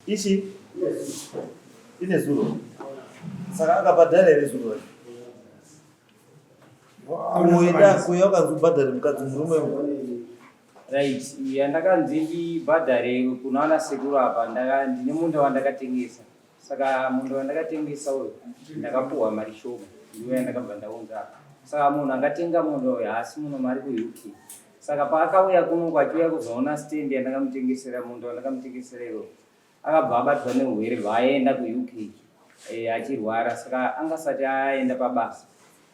ichi ine zuro saka akabhadhara ere zuro kumwenda kuya wakazobhadhara mukadzi murume right yandakanzi ndibhadhare kunaana sekuru apa ndine munda wandakatengesa saka munda wandakatengesa uyu ndakapuhwa mari shoma ndiwo yandakabva ndaunza apa saka munhu angatenga munda uyu haasi muno mari kuuk saka paakauya kuno achiuya kuzoona stendi yandakamutengesera munda wandakamutengesera iro akabva abatwa neurwere hwaaenda kuuk achirwara saka angasati aenda pabasa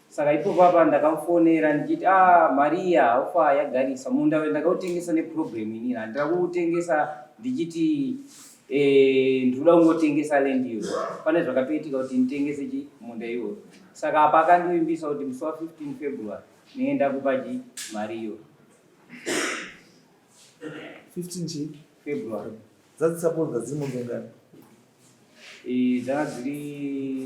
saka ipopo apa ndakamufonera ndichiti Maria haufa yagarisa munda wendakautengesa neprogramu inini handira kuutengesa ndichiti ndinoda kungotengesa lendiyo pane zvakapitika kuti nditengese munda iwoyo saka apa akandivimbisa kuti musi wa15 February nienda kupaji mariyo 15 February dzadzisapodza dziri mombe ngani dzanga dziri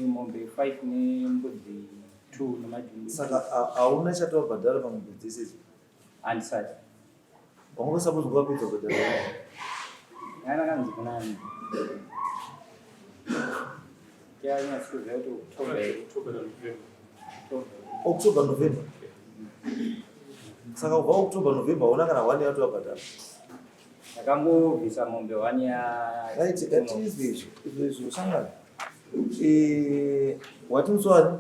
mombe 5 nembudzi 2 nemajumbu saka hauna chatawabhadhara pamombe dzese idzi handisati wangosapodzwa kwapedza kubhadhara yanakanzi kunani kyanyasikuziva kuti October November saka ubva October November hauna kana 1 yato wabhadhara ndakangobvisa mombe 1 ya right izvo sangana wati musi wani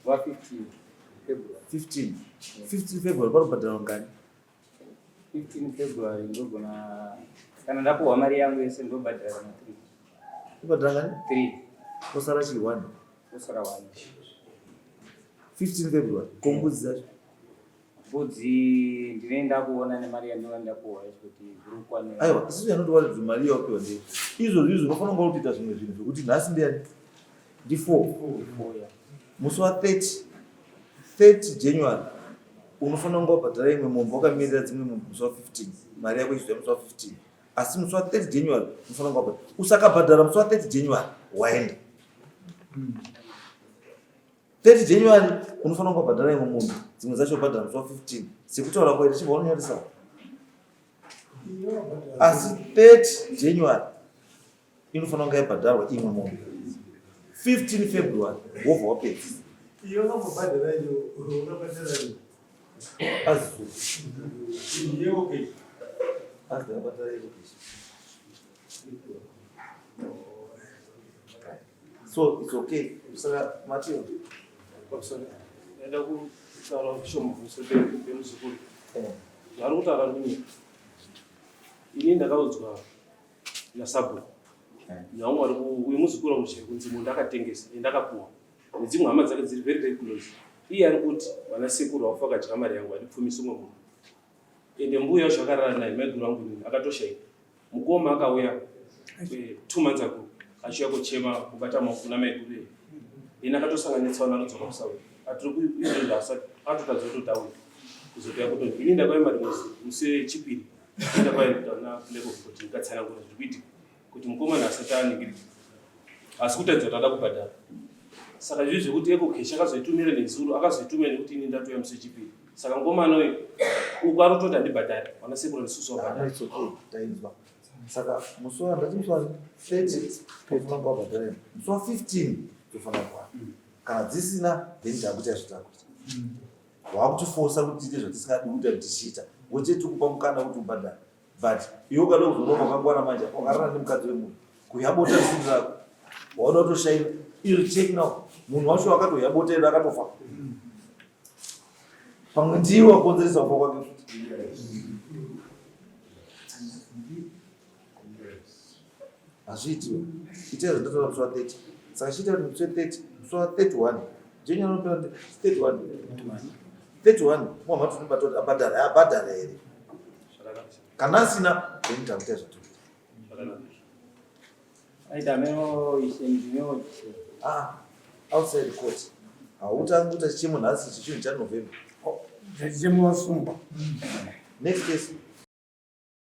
wa 15 February panobhadhara ngani 15 February ndogona kana ndapuhwa mari yangu yese ndobhadhara kana 3 ubhadhara ngani 3 kosara chi 1 kusara 1 15 February kombudzi dzacho mbudzi ndinoenda kuona nemari yandinova ndapuhwa kuti zvirikukwanira aiwa isusu yanoti wati mari yawapiwa ndei izvozvo izvo unofanira kunga kutoita zvimwe zvinhu zvokuti nhasi ndiani ndi 4 musi wa 30 January unofanira kunga wabhadhara imwe mombe wakamirira dzimwe mombe musi wa 15 mari yako ichizoya musi wa 15 asi musi wa 30 January unofanira kunga wabhadhara usakabhadhara musi wa 30 January waenda 30 January unofanira kunga wabhadhara imwe mombe dzimwe dzacho wabhadhara musi wa 15 sekutaura kwaita chibva unonyoresa asi 30 January inofanira kunga yabhadharwa imwe mombe 15 February wobva wapedza so it's okay saka Mateo enda kutaura kushomubvuso bemuzukuru vari kutaura ndini ini ndakaudzwa nasabu naumwari uyu muzukuru wamuchero kunzi munhu akatengesa endakapuhwa nedzimwe hama dzake dziri very very close iye ari kuti vana sekuru vafa kadya mari yangu andipfumisa umwe munhu ende mbuya wacho akarara naye maiguru wangu inini akatoshaika mukoma akauya 2 months ago achiuya kuchema kubata maoko namaiguru eye ine akatosanganitsawo nanodzoka kusauri atiri kuizvozvo asati atotadza kutotaura kuzotoya kuti ini ndakauya mari musi chipiri ndakauya level kuti ndikatsanangura zviri kuitika kuti mukomana asati aningirika asi kutadza kuti ada kubhadhara saka izvi zvekuti ekokeshi akazoitumira nedzuro akazoitumira nekuti ini ndatoya musi chipiri saka mukomana uyu uku ari kutoti handibhadhari vana sekuru ndisusu wabhadhara tainzwa saka musi wa ndati musi wa 30 tofanira kuva wabhadhara musi wa 15 tofanira kuva kana dzisina then takuita zvitakuita waakutifosa kuti tiite zvatisingadi kuita kuti tichiita woteti kupa mukana kuti ubhadhara but iwe ukada kuzorova wakangwana manje wakarana nemukadzi wemunhu kuyabota zvinhu rako waona kutoshaina iri check now munhu wacho akatoyabota edu akatofa pamwe ndiwe wakonzeresa kufa kwake hazviitiwe ite zvandataura musi wa 30 saka chiita kuti musi wa 30 musi wa 31 January unopera 31 mwama tunobata kuti abhadhara here kana asina then takuita zvatoita aita meno isendinoti outside court hautangi kuita chichemo nhasi chichinhu chaNovember zvichimusungwa next case